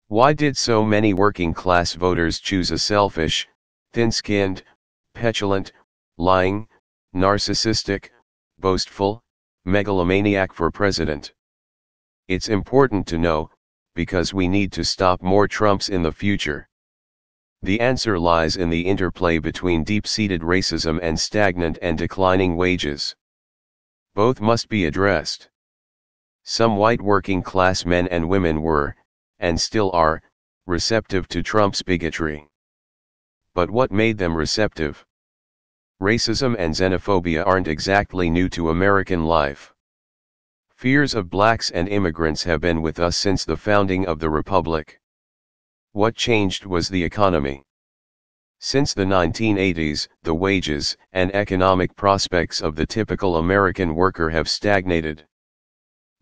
Why did so many working-class voters choose a selfish, thin-skinned, petulant, lying, narcissistic, boastful, megalomaniac for president? It's important to know, because we need to stop more Trumps in the future. The answer lies in the interplay between deep-seated racism and stagnant and declining wages. Both must be addressed. Some white working-class men and women were, and still are, receptive to Trump's bigotry. But what made them receptive? Racism and xenophobia aren't exactly new to American life. Fears of blacks and immigrants have been with us since the founding of the Republic. What changed was the economy. Since the 1980s, the wages and economic prospects of the typical American worker have stagnated.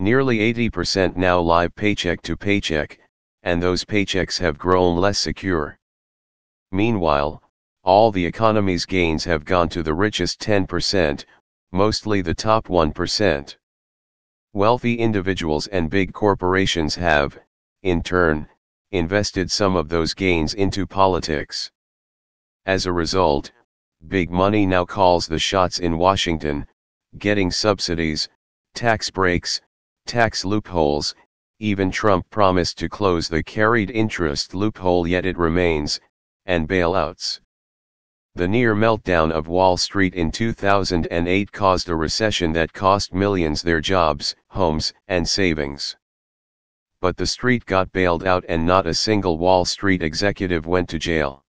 Nearly 80% now live paycheck to paycheck, and those paychecks have grown less secure. Meanwhile, all the economy's gains have gone to the richest 10%, mostly the top 1%. Wealthy individuals and big corporations have, in turn, invested some of those gains into politics. As a result, big money now calls the shots in Washington, getting subsidies, tax breaks, tax loopholes. Even Trump promised to close the carried interest loophole, yet it remains, and bailouts. The near meltdown of Wall Street in 2008 caused a recession that cost millions their jobs, homes, and savings. But the street got bailed out and not a single Wall Street executive went to jail.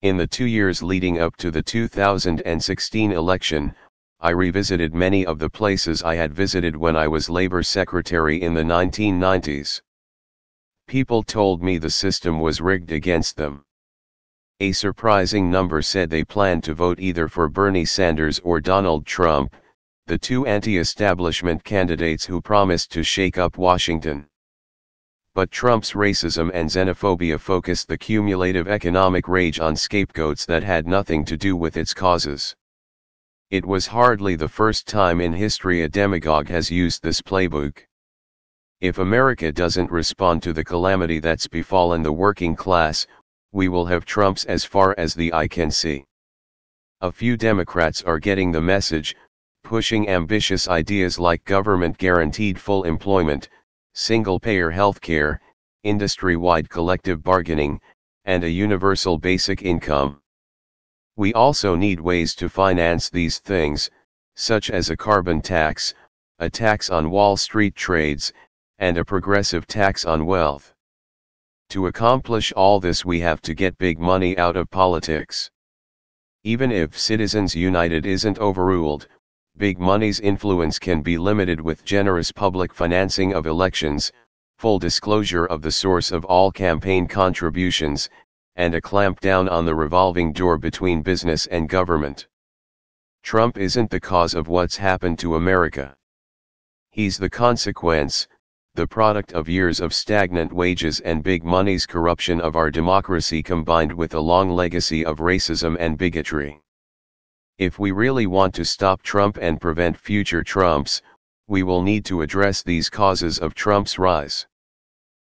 In the 2 years leading up to the 2016 election, I revisited many of the places I had visited when I was labor secretary in the 1990s. People told me the system was rigged against them. A surprising number said they planned to vote either for Bernie Sanders or Donald Trump, the two anti-establishment candidates who promised to shake up Washington. But Trump's racism and xenophobia focused the cumulative economic rage on scapegoats that had nothing to do with its causes. It was hardly the first time in history a demagogue has used this playbook. If America doesn't respond to the calamity that's befallen the working class, we will have Trumps as far as the eye can see. A few Democrats are getting the message, pushing ambitious ideas like government-guaranteed full employment, single-payer healthcare, industry-wide collective bargaining, and a universal basic income. We also need ways to finance these things, such as a carbon tax, a tax on Wall Street trades, and a progressive tax on wealth. To accomplish all this, we have to get big money out of politics. Even if Citizens United isn't overruled, big money's influence can be limited with generous public financing of elections, full disclosure of the source of all campaign contributions, and a clampdown on the revolving door between business and government. Trump isn't the cause of what's happened to America. He's the consequence, the product of years of stagnant wages and big money's corruption of our democracy, combined with a long legacy of racism and bigotry. If we really want to stop Trump and prevent future Trumps, we will need to address these causes of Trump's rise.